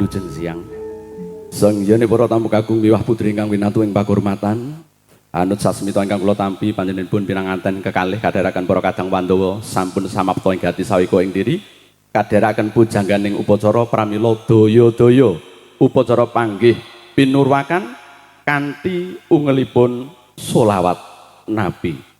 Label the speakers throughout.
Speaker 1: wilujeng siang. Sangyane para tamu kakung miwah putri ingkang winatu ing pakurmatan. Anut sasmita ingkang kula tampi panjenenganipun pinanganten kekalih kadheraken para kadang Pandhawa sampun samapta ing gati sawiko ing diri. Kadheraken pujangganing upacara pramila daya-daya upacara panggih pinurwakan kanthi ungelipun sholawat Nabi.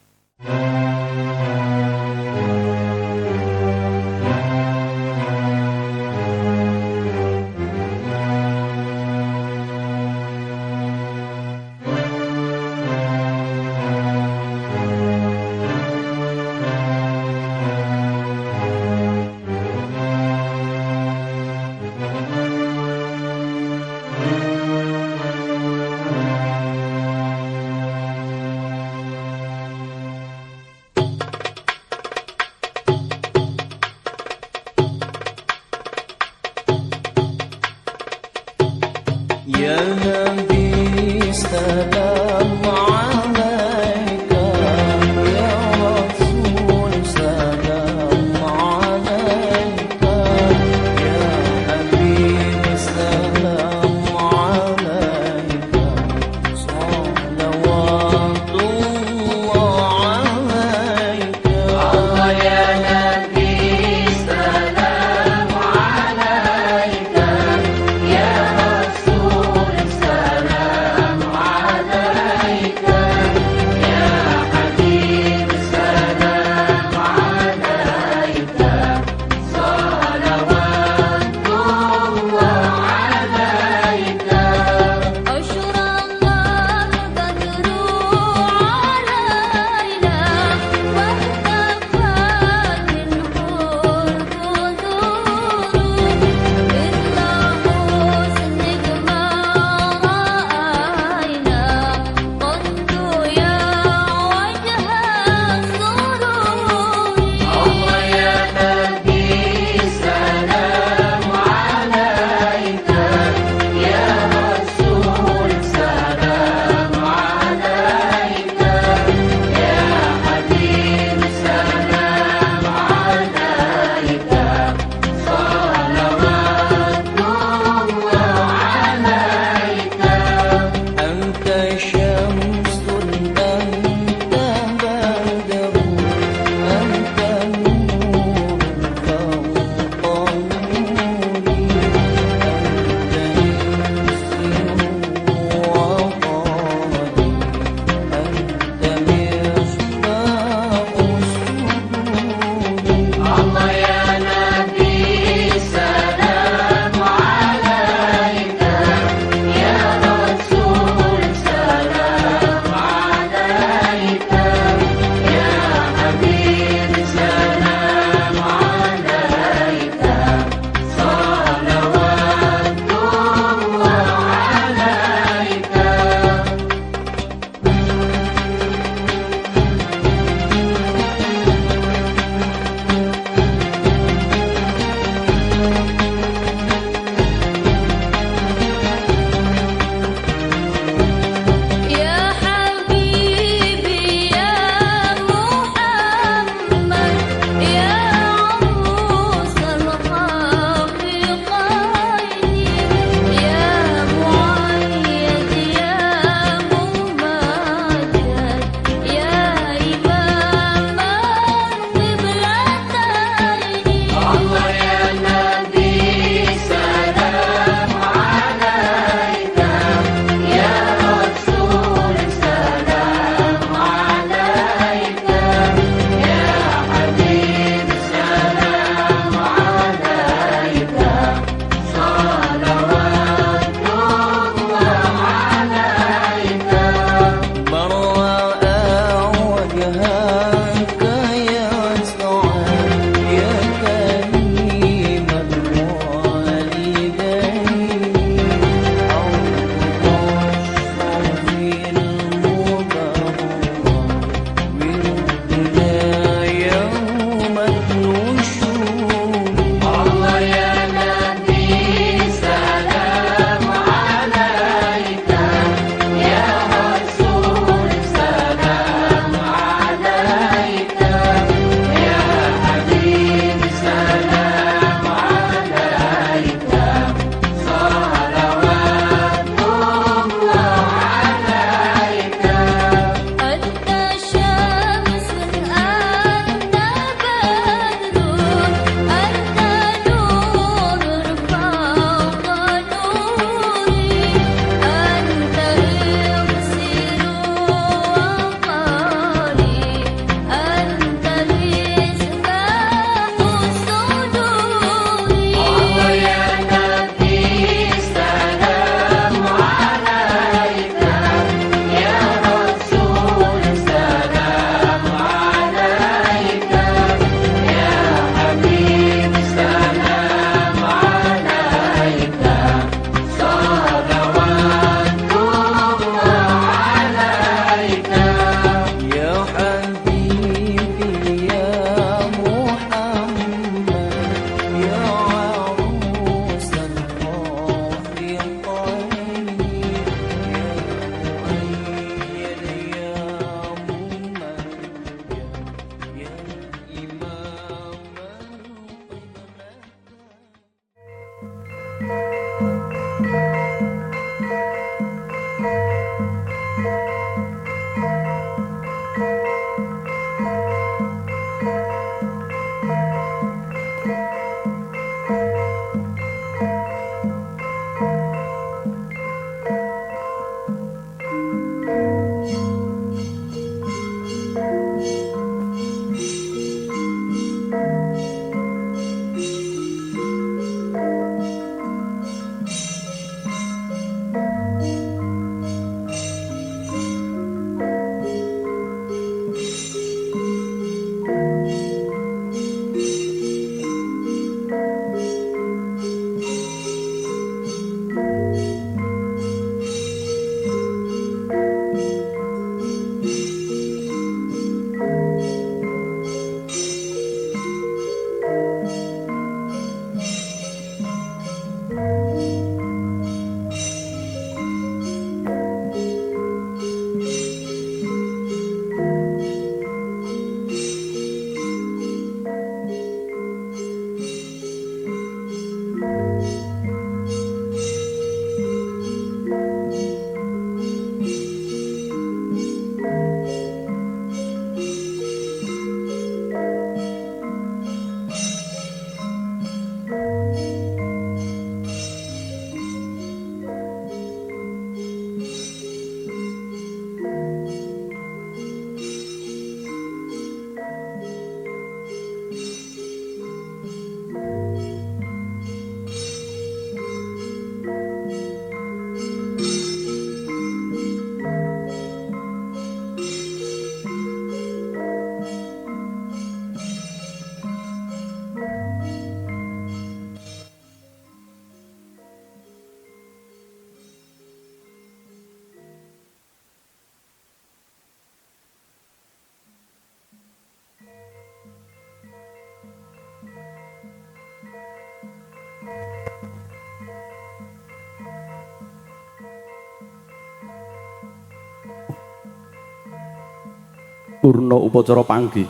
Speaker 1: purna upacara panggih.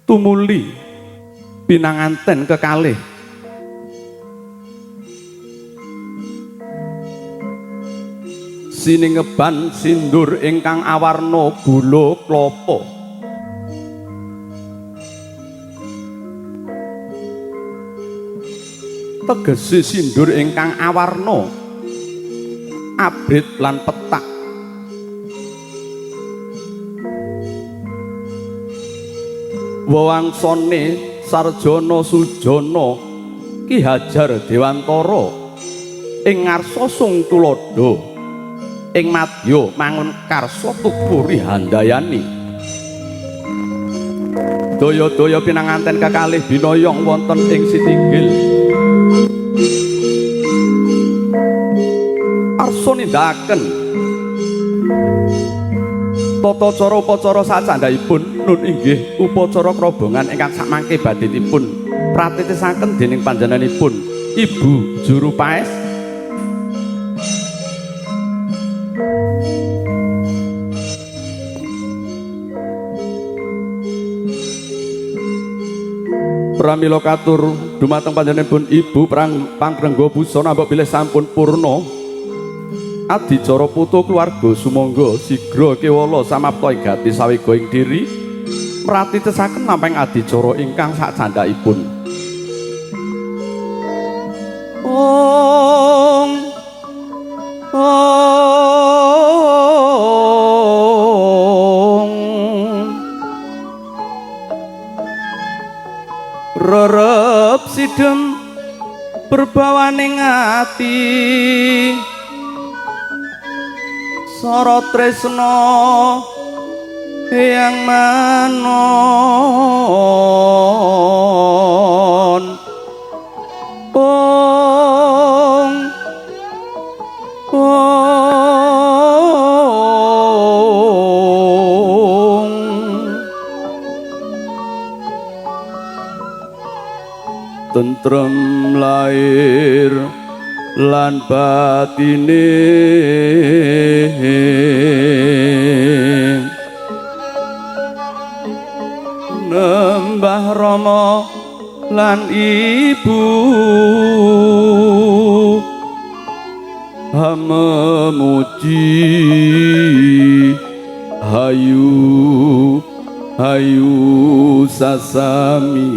Speaker 1: Tumuli pinanganten kekalih siningeban sindur ingkang awarna gula klapa tegese sindur ingkang awarna abrit lan petak wawangsane Sarjana Sujana Ki Hajar Dewantara ing ngarsa Sung Tuladha ing madya mangun karsa tupuri handayani daya-daya pinanganten kekalih binayong wonten ing Sitinggil arsa nindakaken tata cara upacara sacandhaipun nun inggih upacara krobongan ingkang sakmangke badhetipun pratitisaken dening panjenenganipun Ibu Juru Paes pramila katur dumateng panjenenganipun Ibu Panggrengga Busana mbok bilih sampun purna adicara putu keluarga sumangga sigra kewala samapta ing gati sawiga ing diri mratitesaken namping adicara ingkang sakcandhaipun. Om rerep sidem berbawaning ati Sara tresna yang manon tentrem lair lan batine nembah Rama lan Ibu memuji hayu hayu sasami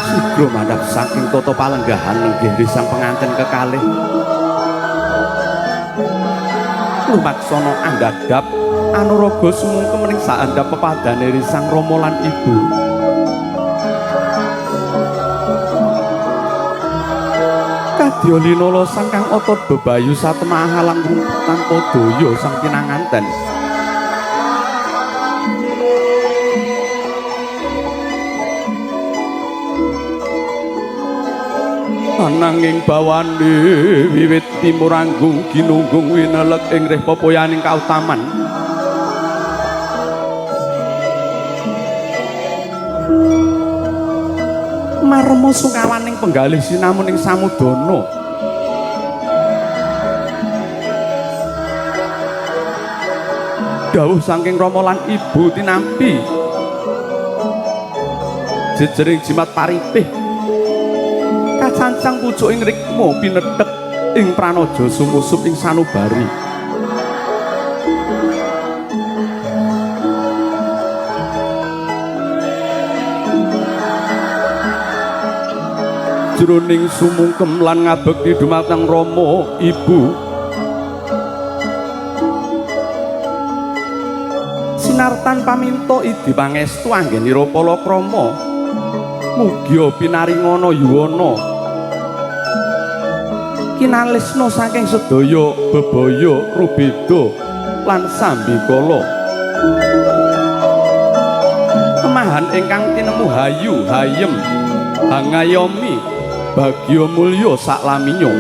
Speaker 1: Sigra mandhap saking tata palenggahan nenggih sang pengantin kekalih lumaksana andhadhap anuraga sumungkem ning saandhap pepadane risang Rama lan Ibu kadya linala sang kang otot bebayu satemah halang rumputan padaya sang pinanganten ananging bawane wiwit timuranggung ginunggung winelek ing reh pepoyaning kautaman marma sukawaning penggalih sinamun ing samudana dawuh saking Rama lan Ibu tinampi jejering jimat paripih kacancang pucuk ing rikma pinedhek ing pranaja sumusup ing sanubari jroning sumungkem lan ngabekti dumateng Rama Ibu sinartan paminta idi pangestu anggenira palakrama mugi pinaringana yuwana kinalesna saking sedaya bebaya rubeda lan sambikala kemahan ingkang tinemu hayu hayem hangayomi bagya mulya saklaminya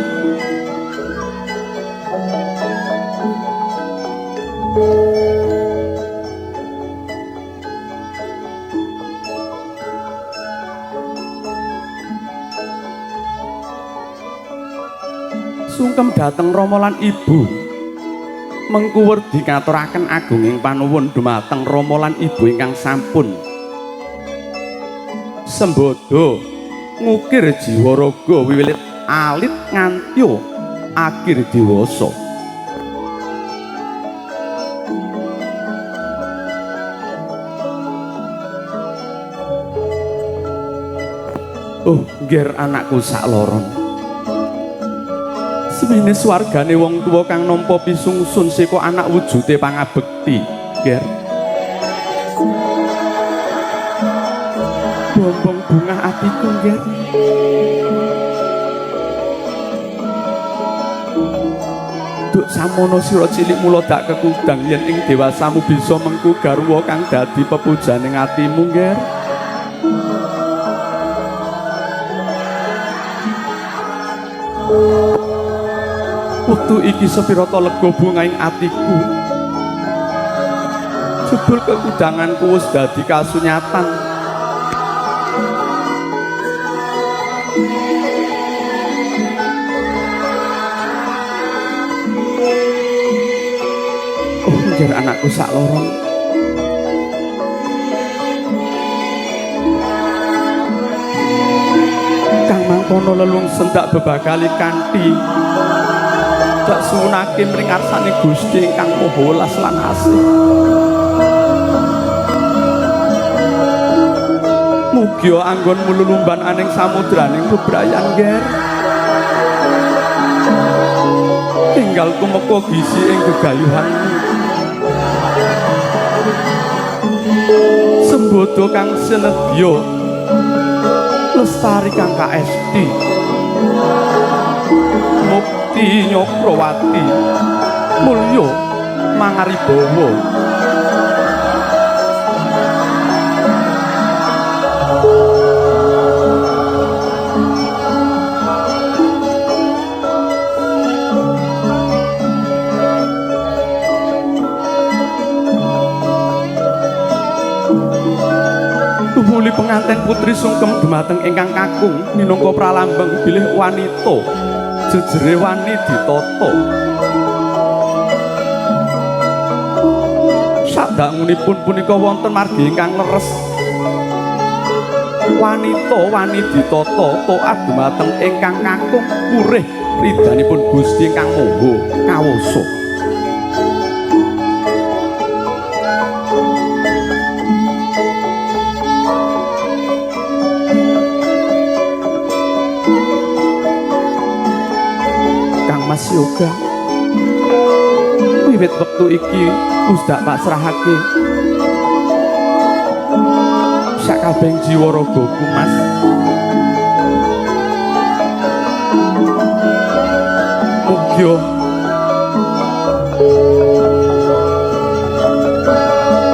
Speaker 1: sungkem dhateng Rama lan Ibu mengku werdi ngaturaken agunging panuwun dumateng Rama lan Ibu ingkang sampun sembada ngukir jiwa raga wiwilit alit nganti akhir dewasa. Oh, ngger anakku sakloron. Semene swargane wong tuwa kang nampa pisungsun saka anak wujude pangabekti, ngger. Bombong bunga atiku, ngger. Duk samono sira cilik mula dak kekudang yen ing dewasamu bisa mengku garwa kang dadi pepujaning atimu, ngger. Wektu iki sepirata lega bungaing atiku. Jebul kekudanganku wis dadi kasunyatan. Oh, ngger anakku sakloron. Kang mangkono lelung sendak bebakali kanthi dak suwunake mring ngarsane Gusti ingkang Maha Welas lan Asih. Mugi anggon mululumban aning samudraning bebrayan, ngger. Tinggal tumeka gisi ing gegayuhanmu. Sembodo kang sinedya lestari kang kaesti. Mukti Nyokrawati mulya mangaribawa. Tumuli penganten putri sungkem dumateng ingkang kakung minangka pralambang bilih wanita. Jejere wani ditata. Sadangunipun punika wonten margi ingkang leres. Wanita wani ditata taat dumateng ingkang kakung purih ridhanipun Gusti ingkang Maha Kawasa. Mas Yoga wiwit wektu iki wis dak pasrahake sakabehing jiwa ragaku, Mas. Mugi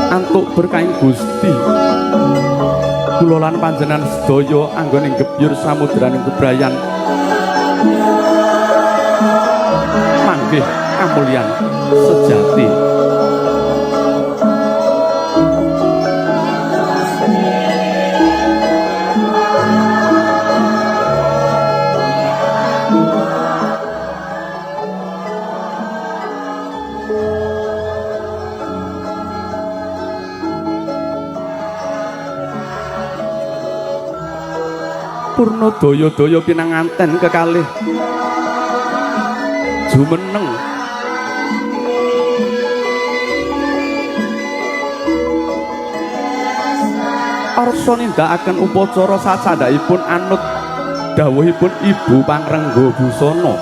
Speaker 1: antuk berkahing Gusti kula lan panjenengan sedaya anggoning gebyur samudraning bebrayan manggih kamulyan sejati. Purna daya-daya pinanganten kekalih jumeneng arsa nindakaken upacara sacandhaipun anut dawuhipun Ibu Pangrengga Busana.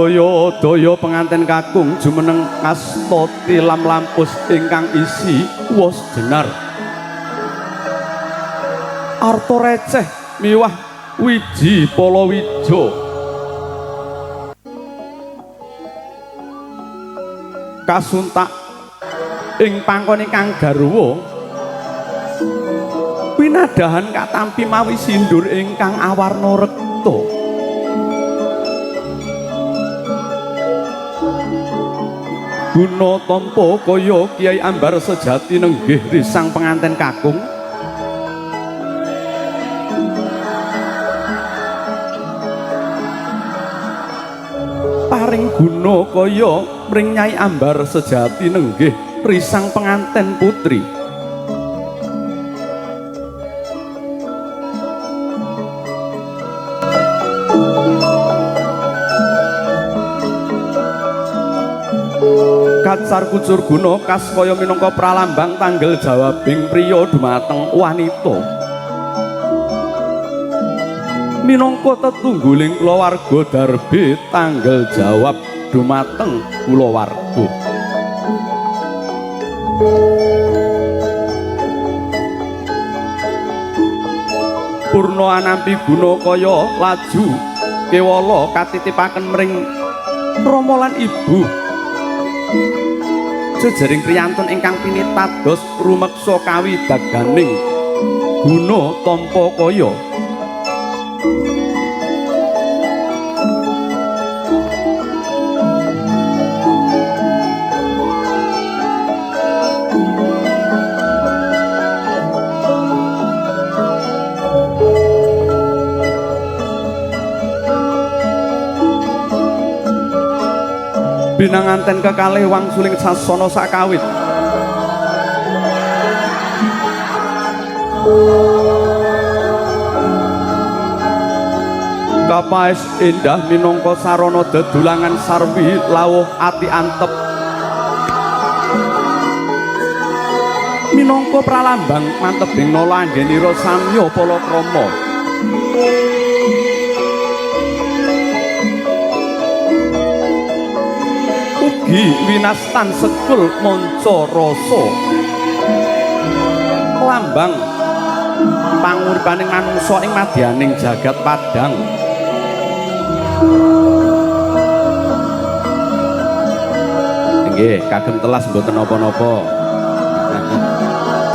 Speaker 1: Sadaya-daya penganten kakung jumeneng asta tilam lampus ingkang isi wos jenar. Arta receh miwah wiji palawija. Kasuntak ing pangkon ingkang garwa winadahan katampi mawi sindur ingkang awarna rekta. Guna tampa kaya Kyai Ambar sejati nenggih risang penganten kakung. Paring guna kaya mring Nyai Ambar sejati nenggih risang penganten putri. Kacar kucur guna kas kaya minangka pralambang tanggel jawabing priya dumateng wanita. Minangka tetungguling kulawarga darbe tanggel jawab dumateng kulawarga. Purna anampi guna kaya laju kewala katitipaken mring rama lan ibu. Jejaring priyantun ingkang pinitados rumeksa kawidaganing guna tampa kaya. Pinanganten kekalih wangsuling sasana sakawit. Kapaes endah minangka sarana dedulangan sarwi lawuh ati antep. Minangka pralambang mantebing nala anggenira samya palakrama. Winastan sekul manca rasa lambang panguripaning manungsa ing madyaning jagat padang. Nggih kagem telas mboten napa-napa.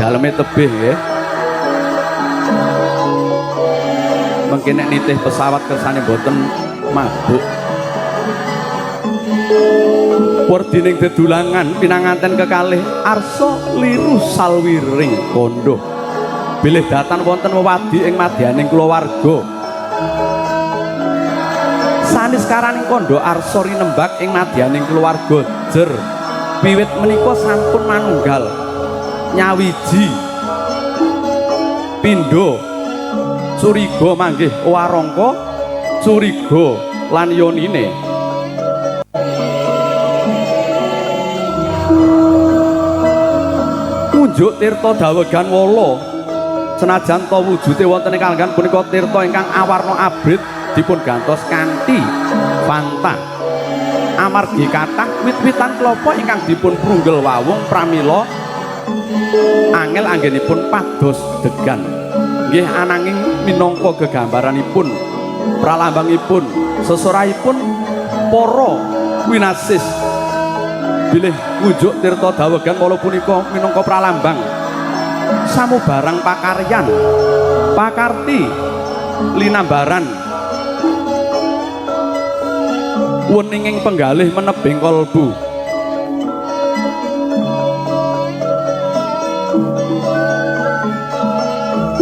Speaker 1: Daleme tebih nggih. Mengki nek nitih pesawat kersane mboten mabuk. Werdining dedulangan pinanganten kekalih arsa liru salwiring kandha bilih datan wonten wewadi ing madyaning kulawarga. Sanis karaning kandha arsa rinembak ing madyaning kulawarga jer wiwit menika sampun manunggal nyawiji pindha curiga manggih warangka curiga lan yonine. Unjuk tirta dawegan wala senajan ta wujude wonten ing kalenggan punika tirta ingkang awarna abrit dipun gantos kanthi fanta amargi kathah wit-witan klapa ingkang dipun prunggel wawung pramila angel anggenipun pados degan. Nggih ananging minangka gegambaranipun pralambangipun sesorahipun para winasis bilih ngunjuk tirta dawegan wala punika minangka pralambang samubarang pakaryan pakarti linambaran weninging penggalih menebing kalbu.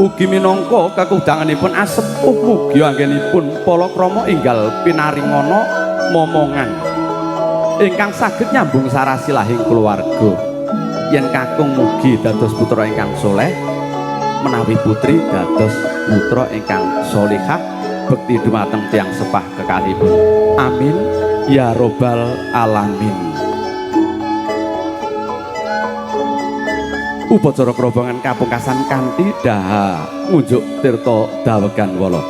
Speaker 1: Ugi minangka kekudanganipun asepuh mugi anggenipun palakrama enggal pinaringana momongan ingkang saged nyambung sarasilahing keluarga. Yen kakung mugi dados putra ingkang soleh menawi putri dados putra ingkang solihah bekti dumateng tiyang sepah kekalihipun. Amin ya robbal alamin. Upacara kerobongan kapungkasan kanthi daha ngunjuk tirta dawegan wala.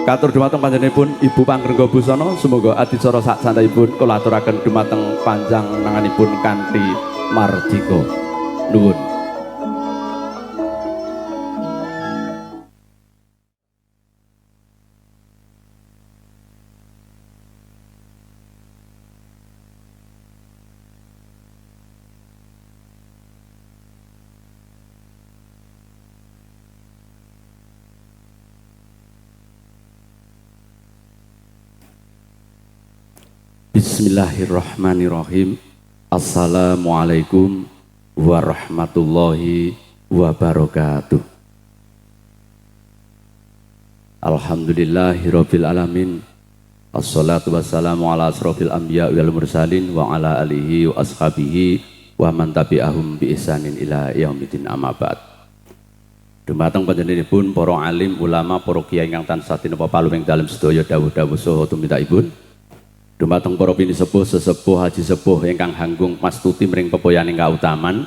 Speaker 1: Katur dumateng panjenenganipun Ibu Pangrengga Busana, semoga adicara sak santaipun kula aturaken dumateng panjang nanganipun kanthi mardika. Nuwun. Bismillahirrahmanirrahim. Assalamualaikum warahmatullahi wabarakatuh. Alhamdulillahirabbil alamin. Assalatu wassalamu ala asrofil anbiya wal mursalin wa ala alihi wa ashabihi wa man tabi'ahum bi ihsanin ila yaumidin, amma ba'd. Dumateng panjenenganipun para alim ulama, para kiai ingkang tansah tinapa paluwing dalem sedaya dawuh-dawuh saha tumintakipun. Dumateng para pini sepuh, sesepuh, haji sepuh ingkang hanggung mastuti mring pepoyaning kautaman.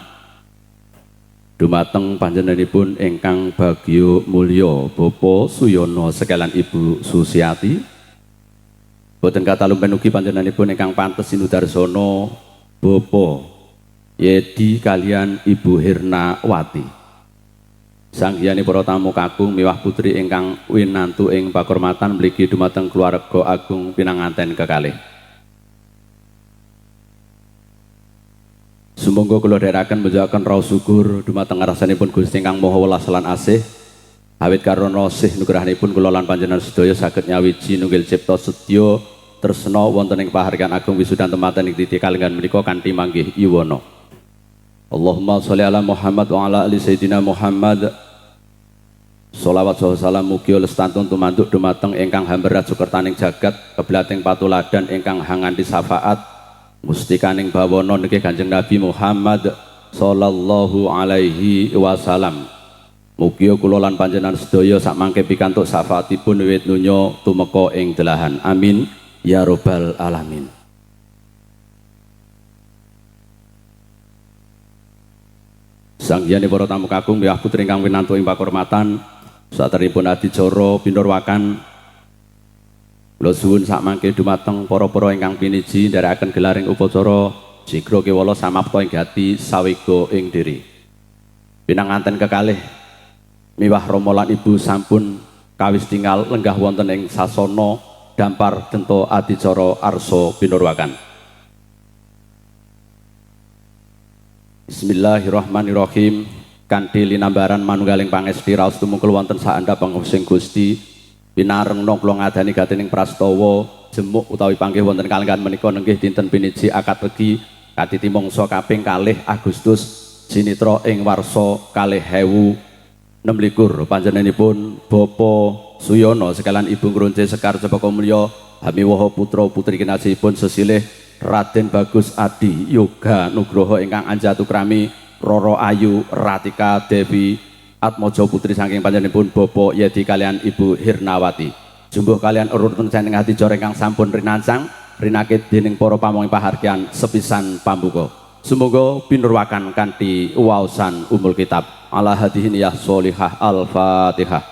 Speaker 1: Dumateng panjenenganipun ingkang bagya mulya Bapak Suyono sekalian Ibu Susiati. Boten katalumpen ugi panjenenganipun ingkang pantes sinudarsana Bapak Yedi kalian Ibu Hirnawati. Sanghyani para tamu kakung miwah putri ingkang winantu ing pakurmatan mligi dumateng keluarga agung pinanganten kekalih. Sumangga kula dherekaken menjaken raos syukur dumateng ngarsanipun Gusti ingkang Maha Welas lan Asih. Awit karana sih nugrahanipun kula lan panjenengan sedaya saged nyawiji nunggil cipta sedya tresna wonten ing pahargyan agung wisudan tematen ing titi kalenggan menika kanthi manggih yuwana. Allahumma sholli ala Muhammad wa ala ali sayyidina Muhammad. Sholawat salam mugi lestantun tumanduk dumateng ingkang hamberat sukertaning jagat, keblating patuladan ingkang hanganti syafaat mustikaning bawana niki Kanjeng Nabi Muhammad sallallahu alaihi wasallam. Mugi kula lan panjenengan sedaya sakmangke pikantuk syafaatipun wiwit donya tumeka ing delahan. Amin ya rabbal alamin. Sanghyani para tamu kakung miwah putri ingkang winantu ing pakurmatan, sateripun adicara pinurwakan kula suwun sakmangke dumateng para-para ingkang piniji nderekaken gelaring upacara sigra kewala samapta ing gati sawega ing diri. Pinanganten kekalih miwah Rama lan Ibu sampun kawis tinggal lenggah wonten ing sasana dampar denta adicara arsa pinurwakan. Bismillahirrahmanirrahim. Kanthi linambaran manunggaling pangesti raos tumungkul wonten saandhap pangusing Gusti pinarengna kula ngadani gatining prastawa jemuk utawi panggih wonten kalenggan menika nenggih dinten piniji akad legi kaditi mangsa kaping 2 Agustus sinitra ing warsa 2026 panjenenganipun Bapak Suyono sekalian Ibu Ngronce Sekar Cepaka Mulya hamiwaha putra putri kinasihipun sesilih Raden Bagus Adi Yoga Nugroho ingkang anjatukrami Roro Ayu Ratika Devi Atmojo putri saking panjenenganipun Bapak Yedi kalian Ibu Hirnawati. Jumbuh kalian urutan saking adicara ingkang sampun rinancang rinakit dening para pamonging pahargyan sepisan pambuka. Sumangga pinurwakan kanthi waosan umul kitab. Ala hadihin ya sholihah al-Fatihah.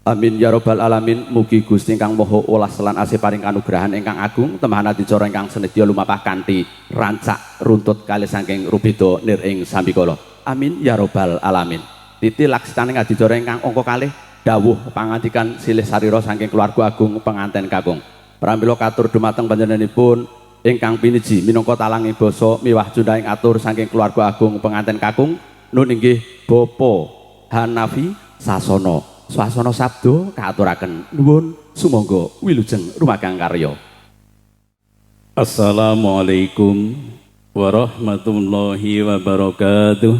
Speaker 1: Amin ya rabbal alamin. Mugi Gusti ingkang Maha Welas lan Asih paring kanugrahan ingkang agung temahan adicara ingkang senedya lumapah kanthi rancak runtut kalih saking rubeda nir ing sambikala. Amin ya rabbal alamin. Titi laksananing adicara ingkang angka kalih dawuh pangandikan silih sarira saking keluarga agung penganten kakung. Pramila katur dumateng panjenenganipun ingkang piniji minangka talanging basa miwah jundhaing atur saking keluarga agung penganten kakung nun inggih Bapak Hanafi Sasono. Swasana sabda kaaturaken nuwun sumangga wilujeng rumagang karya.
Speaker 2: Assalamualaikum warahmatullahi wabarakatuh.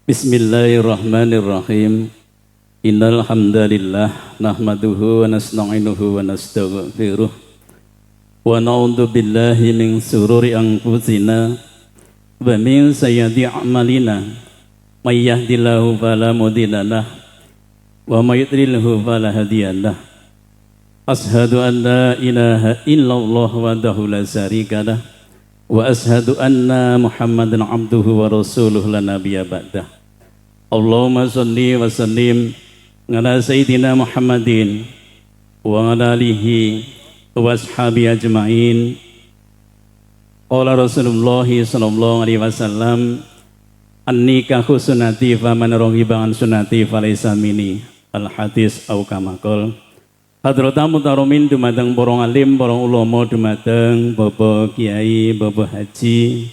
Speaker 2: Bismillahirrahmanirrahim. Innal hamdalillah nahmaduhu wa nasta'inuhu wa nastaghfiruh wa na'udzu billahi min shururi anfusina wa min sayyiati a'malina. May yahdihillahu fala mudilla lahu wa may yudlilhu fala hadiya lahu. Ashhadu an la ilaha illallah wahdahu la syarika lahu wa ashhadu anna Muhammadan abduhu wa rasuluhu la nabiyya ba'dah. Allahumma salli wa sallim ala Sayyidina Muhammadin wa ala alihi wa ashabi ajma'in. Qala Rasulullah sallallahu alaihi wasallam, an-nikahu sunnati faman raghiba an sunnati falaysa minni. Al-hadis au kama qala. Hadratamu taromin dumateng para alim, para ulama, dumateng Bapak Kiai, Bapak Haji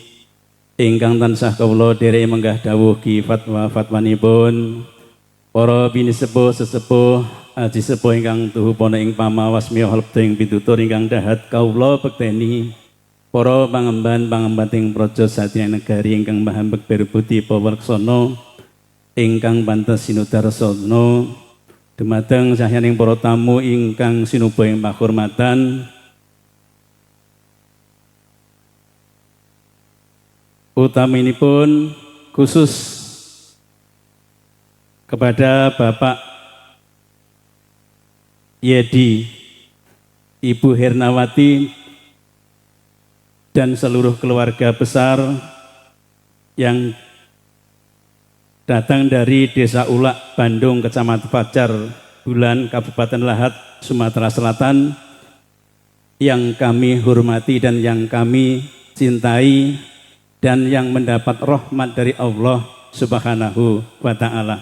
Speaker 2: ingkang tansah kawula derek menggah dawuh ki fatwanipun para bini sepuh sesepuh aji sepuh ingkang tuhu pana ing pamawas miya halebting pitutur ingkang dahat kawula bekteni para pangemban-pangembating praja Satya Negari ingkang mahambek berbudi pawelaksana ingkang pantes sinudarsana dumateng sahyaning para tamu ingkang sinuba ing pahormatan utaminipun khusus kepada Bapak Yedi, Ibu Hernawati dan seluruh keluarga besar yang datang dari Desa Ulak, Bandung, Kecamatan Fajar, Bulan, Kabupaten Lahat, Sumatera Selatan yang kami hormati dan yang kami cintai dan yang mendapat rahmat dari Allah Subhanahu wa Ta'ala.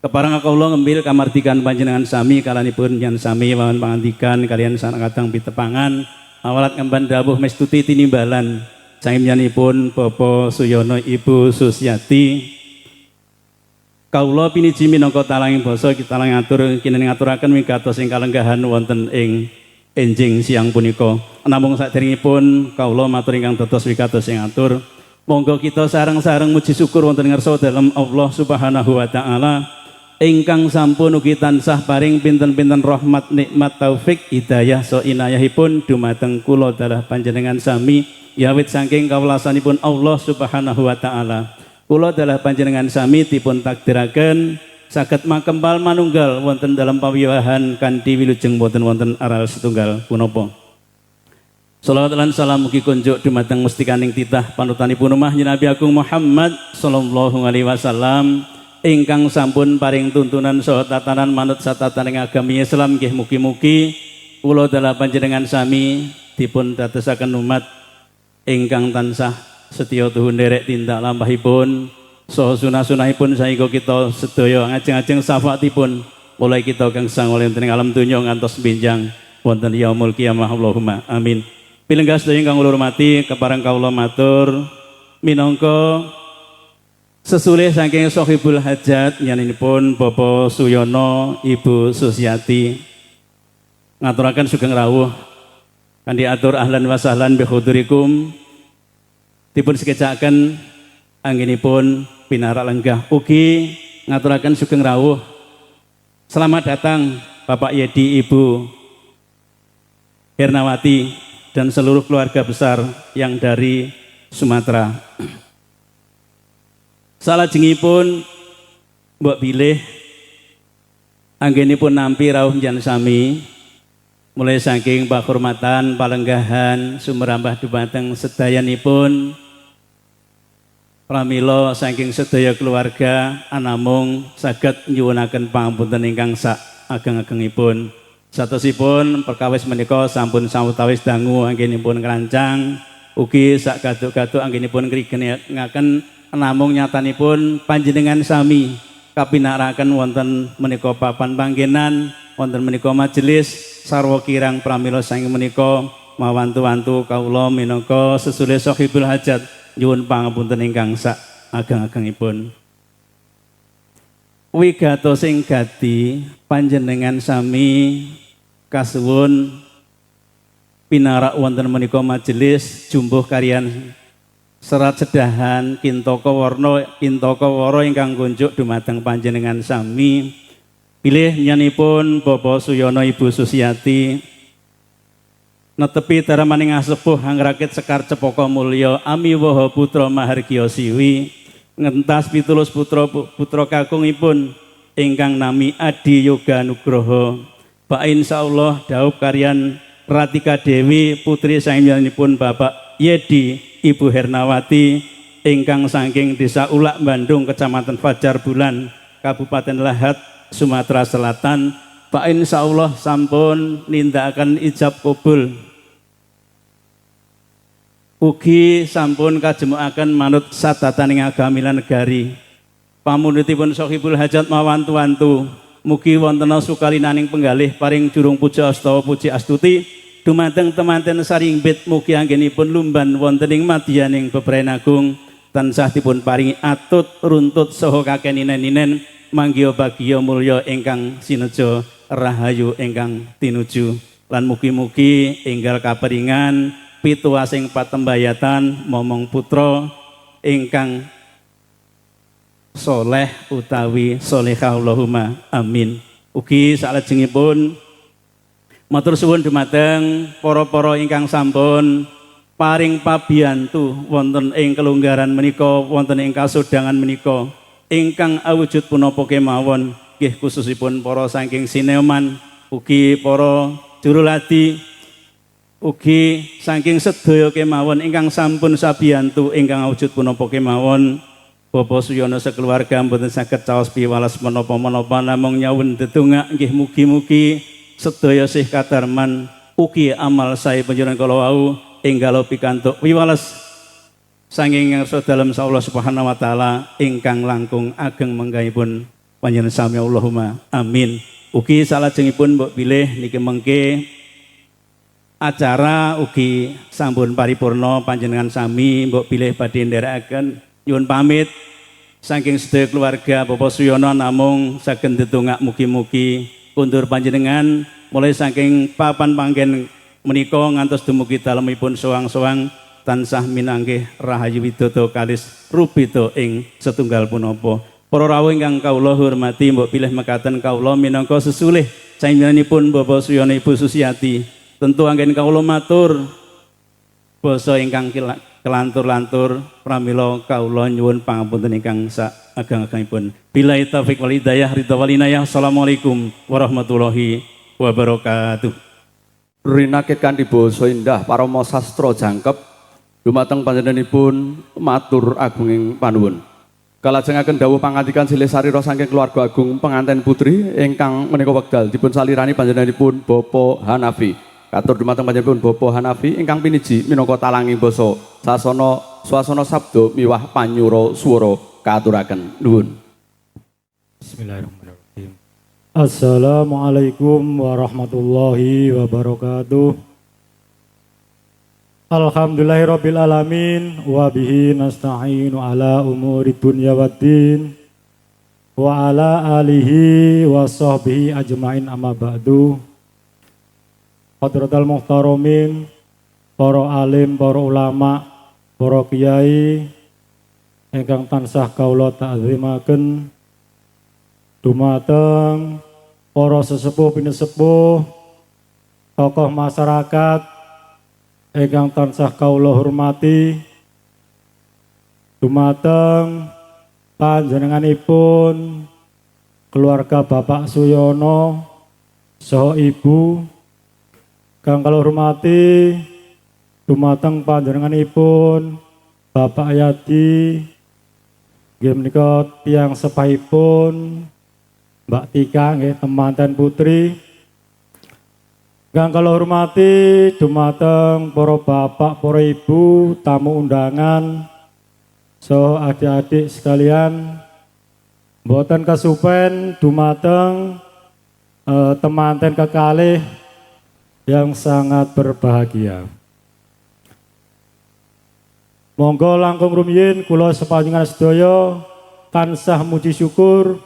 Speaker 2: Keparang kawula ngembil kamardikan panjenengan sami kalanipun yen sami wawan pangandikan kalian sanak kadang pitepangan awalat ngemban dawuh mestuti tinimbalan saimyanipun Bapak Suyono Ibu Susiati. Kawula piniji minangka talanging basa kita ngatur kinten ngaturaken wigatos ing kalenggahan wonten ing enjing siang punika. Namung saderengipun kawula matur ingkang dados wigatos ing atur. Monggo kita sareng-sareng muji syukur wonten ngarsa dalem Allah Subhanahu wa Ta'ala ingkang sampun ugi tansah paring pinten-pinten rahmat nikmat taufik hidayah so inayahipun dumateng kula dalah panjenengan sami yawit saking kawelasanipun Allah Subhanahu wa Ta'ala. Kula dalah panjenengan sami dipun takdiraken saged makempal manunggal wonten dalam pawiwahan kanthi wilujeng boten wonten aral setunggal punapa. Salawat lan salam mugi kunjuk dumateng mustikaning titah panutanipun umah Nabi Agung Muhammad sallallahu alaihi wasallam ingkang sampun paring tuntunan saha tatanan manut satataning agami Islam nggih mugi-mugi kula dalah panjenengan sami dipun dadosaken umat ingkang tansah setya tuhu nderek tindak lampahipun saha sunah-sunahipun saengga kita sedaya ngajeng-ajeng syafaatipun mulai kita kang sang wonten ing alam donya ngantos benjang wonten yaumul qiyamah Allahumma amin. Pilengga sedaya ingkang kula hormati kepareng kawula matur minangka sesulih saking Sohibul Hajat nyanipun Bapak Suyono Ibu Susiati ngaturaken sugeng rawuh kanthi atur ahlan wa sahlan bi hudurikum dipun sekecakaken anggenipun pinarak lenggah ugi ngaturaken sugeng rawuh selamat datang Bapak Yedi Ibu Hernawati dan seluruh keluarga besar yang dari Sumatera. Salajengipun mbok bilih anggenipun nampi rawuh njan sami mulai saking pahormatan palenggahan sumrambah dumateng sedayanipun pramila saking sedaya keluarga anamung saged nyuwunaken pangapunten ingkang sak ageng-agengipun. Satosipun perkawis menika sampun sawetawis dangu anggenipun krancang ugi sak gaduk-gaduk anggenipun ngrigenaken namung nyatanipun panjenengan sami kapinaraken wonten menika papan panggenan wonten menika majelis sarwa kirang pramila saking menika mawantu-wantu kawula minangka sesulih Sohibul Hajat nyuwun pangapunten ingkang sak ageng-agengipun. Wigatos sing gati panjenengan sami kasuwun pinarak wonten menika majelis jumbuh kalian serat sedahan kintaka warna kintaka wara ingkang kunjuk dumateng panjenengan sami pilih nyanipun Bapak Suyono Ibu Susiati netepi daramaning asepuh angrakit sekar cepaka mulya amiwaha putra mahargya siwi ngentas pitulus putra kakungipun ingkang nami Adi Yoga Nugroho. Pak insyaallah daup karyan Ratika Dewi putri sayanipun Bapak Yedi Ibu Hernawati ingkang saking Desa Ulak Bandung, Kecamatan Fajar Bulan, Kabupaten Lahat, Sumatera Selatan. Pak insyaallah sampun nindakaken ijab kabul. Ugi sampun kajemukaken manut sadataning agami lan negari. Pamunutipun Sohibul Hajat mawantu-wantu. Mugi wonten sukalinaning penggalih paring jurung puja astawa puji astuti dumateng temanten sarimbit. Mugi anggenipun lumban wonten ing madyaning bebrayan agung tansah dipun paringi atut runtut saha kakeninen-inen manggya bagya mulya ingkang sineja rahayu ingkang tinuju lan mugi-mugi enggal kaperingan pituasing patembayatan momong putra ingkang soleh utawi solehah Allahumma amin. Ugi salajengipun matur suwun dumateng para-para ingkang sampun paring pabiyantu wonten ing kelunggaran menika, wonten ing kasodangan menika ingkang awujud punapa kemawon, nggih khususipun para saking sineoman, ugi para juruladi, ugi saking sedaya kemawon ingkang sampun sabiyantu ingkang awujud punapa kemawon. Bapak Suyono sekeluarga mboten saged caos piwales menapa-menapa namung nyawun dedonga nggih mugi-mugi sedaya sih kadarman ugi amal sae panjenengan kala wau enggal pikantuk piwales sanging ngarsa dalem Allah Subhanahu wa taala ingkang langkung ageng menggahipun panjenengan sami Allahumma amin. Ugi salajengipun mbok bilih niki mengke acara ugi sampun paripurna panjenengan sami mbok bilih badhe nderekaken nyuwun pamit saking sedaya keluarga Bapak Suyono namung saged ndedongak mugi-mugi kundur panjenengan mulai saking papan panggen menika ngantos dumugi dalemipun soang-soang tansah minanggih rahayu widodo kalis rubito ing setunggal punapa. Para rawuh ingkang kawula hormati, mbok pilih mekaten kawula minangka sesulih saenjenipun Bapak Suyono Ibu Susiati. Tentu anggen kawula matur basa ingkang kelantur-lantur pramila kawula nyuwun pangapunten ingkang saageng-agengipun. Billahi taufik wal hidayah ridha wal inayah. Assalamualaikum warahmatullahi wabarakatuh.
Speaker 1: Rinakit kanthi basa indah parama sastra jangkep dumateng panjenenganipun matur agunging panuwun. Kalajengaken dawuh pangandikan silih sarira saking keluarga agung penganten putri ingkang menika wekdal dipun salirani panjenenganipun Bapak Hanafi. Katur dumateng panjenenganipun Bapak Hanafi ingkang piniji minangka talanging basa sasana swasana sabda miwah panyura swara katuraken nuwun.
Speaker 3: Bismillahirrahmanirrahim. Assalamualaikum warahmatullahi wabarakatuh. Alhamdulillahirabbil alamin wa bihi nasta'inu ala umuri dunya waddin wa ala alihi wa sahbihi ajmain amma ba'du. Hadratal muhtaramin, para alim, para ulama, para kiai ingkang tansah kawula ta'zimaken, dumateng para sesepuh pinesepuh, tokoh masyarakat ingkang tansah kawula hormati, dumateng panjenenganipun keluarga Bapak Suyono saha Ibu kang kawula hormati, dumateng panjenenganipun Bapak Yadi, nggih menika tiyang sepahipun Mbak Tika nggih temanten putri. Kang kawula hormati dumateng para bapak, para ibu, tamu undangan, saha adik-adik sekalian, mboten kesupen dumateng temanten kekalih yang sangat berbahagia. Monggo langkung rumiyin kula sepanjungan sedaya tansah muji syukur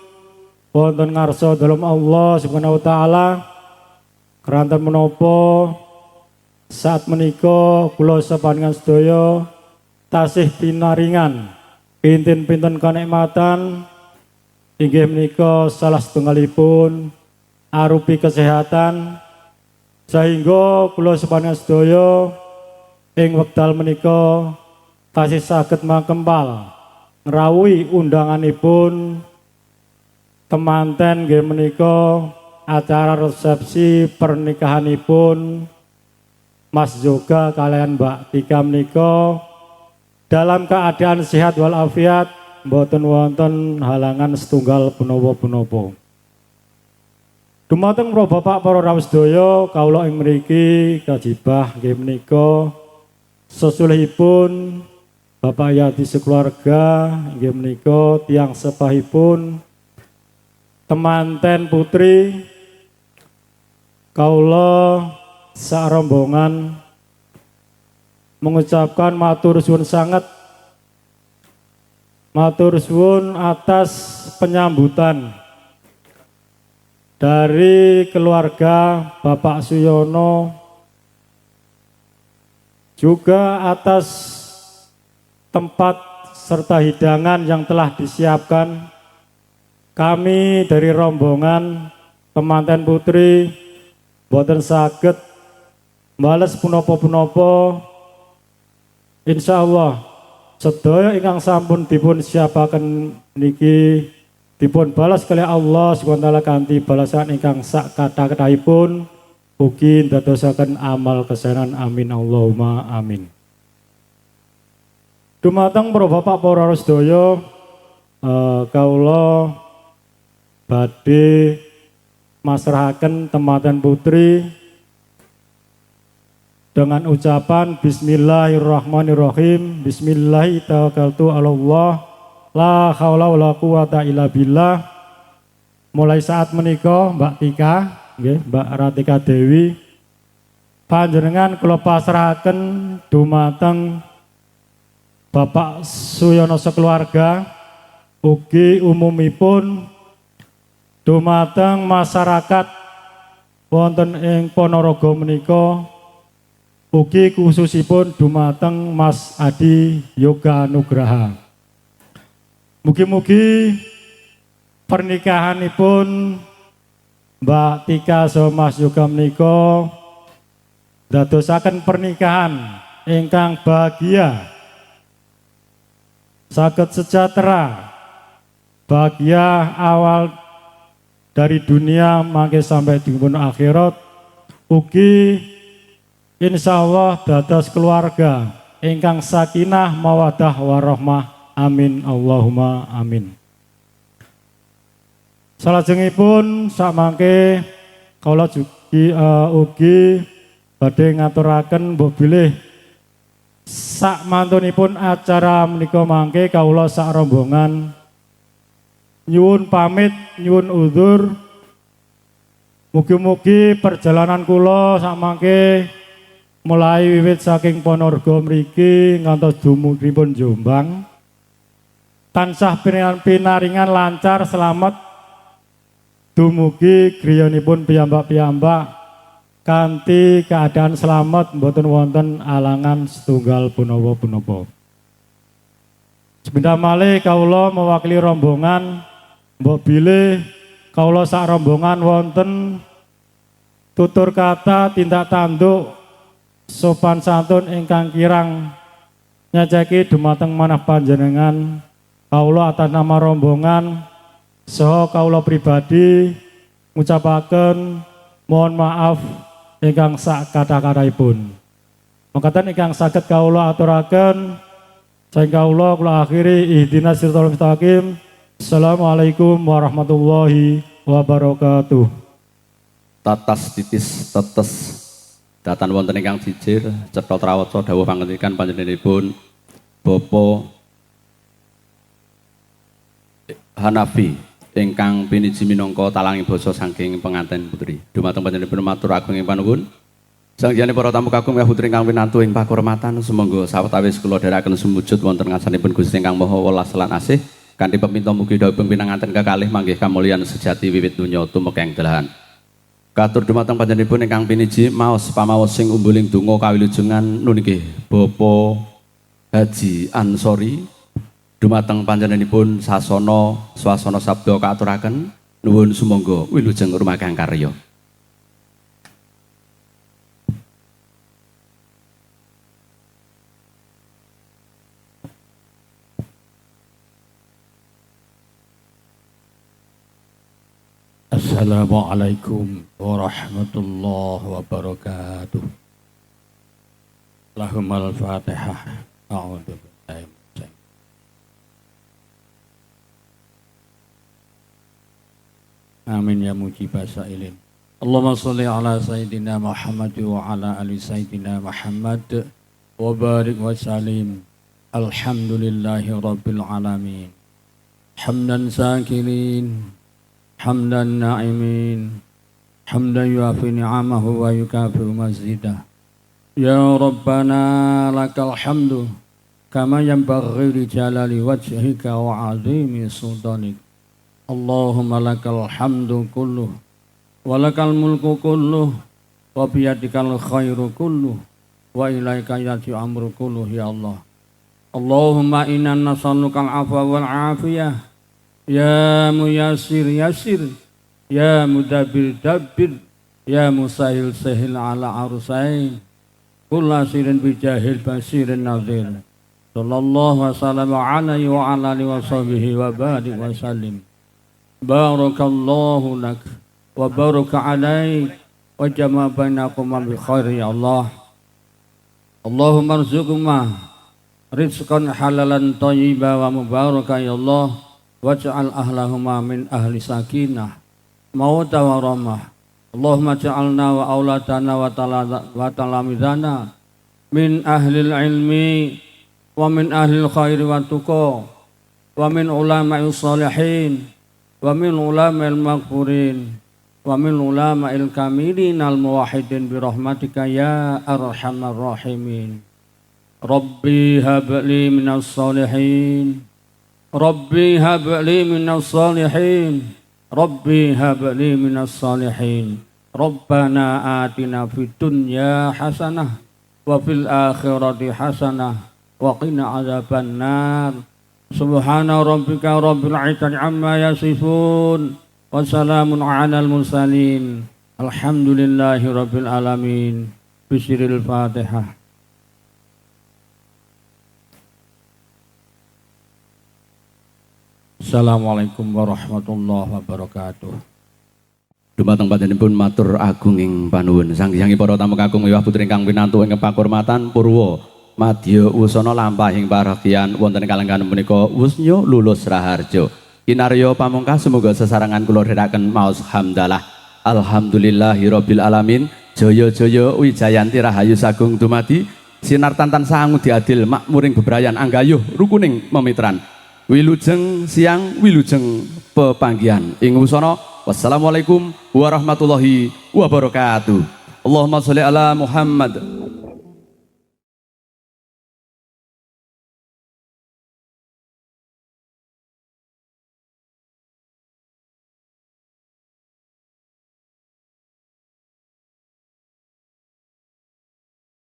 Speaker 3: wonten ngarsa dalem Allah Subhanahu wa taala. Keranten menapa saat menika kula sapanjenengan sedaya tasih pinaringan pinten-pinten kanikmatan inggih menika salah setunggalipun arupi kesehatan, sehingga kula sapanjenengan sedaya ing wekdal menika tasih saged makempal ngrawuhi undanganipun temanten nggih menika acara resepsi pernikahanipun Mas Yoga kalian Mbak Tika menika dalam keadaan sehat walafiat, mboten wonten halangan setunggal punapa-punapa. Dumateng para bapak para rawuh sedaya, kawula ing mriki kajibah nggih menika sesulihipun Bapak Yati sekeluarga inggih menika tiyang sepahipun temanten putri kawula sak rombongan mengucapkan matur suwun sanget, matur suwun atas penyambutan dari keluarga Bapak Suyono, juga atas tempat serta hidangan yang telah disiapkan. Kami dari rombongan temanten putri boten saged bales punapa-punapa. Insyaallah sedaya ingkang sampun dipun siapaken niki dipun balas kali Allah SWT kanthi balasan ingkang sak kathah-kathahipun ugi ndadosaken amal kesenan. Amin Allahumma amin. Dumateng para bapak para sedaya, kawula badhe masrahaken temanten putri dengan ucapan Bismillahirrahmanirrahim. Bismillahi tawakkaltu 'alallah la haula wala quwata illa billah. Mulai saat menika Mbak Tika nggih, Mbak Ratika Dewi panjenengan kula pasrahaken dumateng Bapak Suyono sekeluarga ugi umumipun dumateng masyarakat wonten ing Ponorogo menika, ugi khususipun dumateng Mas Adi Yoga Nugraha. Mugi-mugi pernikahanipun Mbak Tika saha Mas Yoga menika dadosaken pernikahan ingkang bahagia, saged sejahtera, bahagia awal dari dunia mangke sampai dipun akhirat, ugi insyaallah dados keluarga ingkang sakinah mawaddah warahmah. Amin Allahumma amin. Salajengipun samangke kawula ugi badhe ngaturaken mbok bilih sak mantunipun acara menika mangke kawula sak rombongan nyuwun pamit, nyuwun uzur. Mugi-mugi perjalanan kula sak mangke mulai wiwit saking Ponorogo mriki ngantos dumuripun Jombang tansah pinaringan lancar selamat dumugi griyanipun piyambak-piyambak kanthi keadaan selamat mboten wonten alangan setunggal punapa-punapa. Sebentar malih kawula mewakili rombongan mbok bilih kawula sak rombongan wonten tutur kata tindak tanduk sopan santun ingkang kirang nyaceki dumateng manah panjenengan. Kawula atas nama rombongan saha kawula pribadi ngucapaken mohon maaf ingkang sak kathah-kathahipun. Mekaten ingkang saged kawula aturaken saking kawula kula akhiri ihdinas siratal mustaqim. Assalamualaikum warahmatullahi wabarakatuh.
Speaker 1: Tatas titis tetes datan wonten ingkang jijir cetha trawaca dawuh pangandikan panjenenganipun Bapak Hanafi ingkang piniji minangka talanging basa saking penganten putri. Dumateng panjenenganipun matur agung ing panuwun. Sangjane para tamu kakung miah putri ingkang winantu ing pakurmatan, sumangga sawetawis kula dherekaken sumujud wonten ngarsanipun Gusti ingkang Maha Welas lan Asih kanthi pepinta mugi dawuhipun pinanganten kekalih manggih kamulyan sejati wiwit donya tumeka ing dalahan. Katur dumateng panjenenganipun ingkang piniji maos pamaos sing umbuling donga kawilujengan nunggih Bapak Haji Ansori. Dumateng panjenenganipun sasana swasana sabda kaaturaken nuwun sumangga wilujeng rumagang karya.
Speaker 4: Assalamualaikum warahmatullahi wabarakatuh. Lahumul Fatihah. A'udzu billahi Amin ya mujibas sa'ilin. Allahumma sholli ala sayyidina Muhammad wa ala ali sayyidina Muhammad wa barik wa salim. Alhamdulillahi rabbil alamin. Hamdan sakirin, hamdan na'imin, hamdan yuafi ni'amahu wa yukafi'u mazidah. Ya Rabbana lakal hamdu kama yanbaghi li jalali wajhika wa azimi sultanik. Allahumma lakal hamdu kulluh wa lakal mulku kulluh wa biyadikal khairu kulluh wa ilaika yati amru kulluh ya Allah. Allahumma inna nas'aluka al-'afwa wal 'afiyah ya muyassir yassir ya mudabbir dabbir ya musahil sahil ala arusain kullu sirin bijahil basirin nazir sallallahu wasallam alaihi wa ala alihi wa sahbihi wa barik wa sallim. Barakallahu lak wa baraka alaik wa jama' bainakuma bi khair ya Allah. Allahumma arzuqna rizqan halalan thayyiban wa mubarakan ya Allah waj'al ahlahuma min ahli sakinah mauta wa rahmah. Allahumma ja'alna wa auladana wa talamidana min ahli ilmi wa min ahli khairi wa tuqa wa min ulama'i salihin wa min ulama'il maghfurin wa min ulama'il kamilin al muwahhidin bi rahmatika ya arhamar rahimin. Rabbi habli minas salihin, Rabbi habli minas salihin, Rabbi habli minas salihin. Rabbana atina fid dunya hasanah wa fil akhirati hasanah wa qina adzabannar. Subhana rabbika rabbil izzati amma yasifun wa salamun alal mursalin. Alhamdulillahi rabbil alamin. Bismillahil Fatihah. Assalamualaikum warahmatullahi wabarakatuh.
Speaker 1: Dumateng panjenenganipun matur agung ing panuwun sanggihing para tamu kakung miwah putri ingkang winantu ing pakurmatan purwa madya usana lampahing paragian wonten kalenggahan menika Wusnya lulus raharja. Kinarya pamungkas semoga sesarengan kula dherekaken maos hamdalah. Alhamdulillahirabbil alamin. Jaya-jaya wijayanti rahayu sagung dumadi sinar tantan sangu diadil makmuring bebrayan anggayuh rukuning memitran. Wilujeng siang, wilujeng pepanggihan. Ing wusana, wassalamualaikum warahmatullahi wabarakatuh. Allahumma sholli ala Muhammad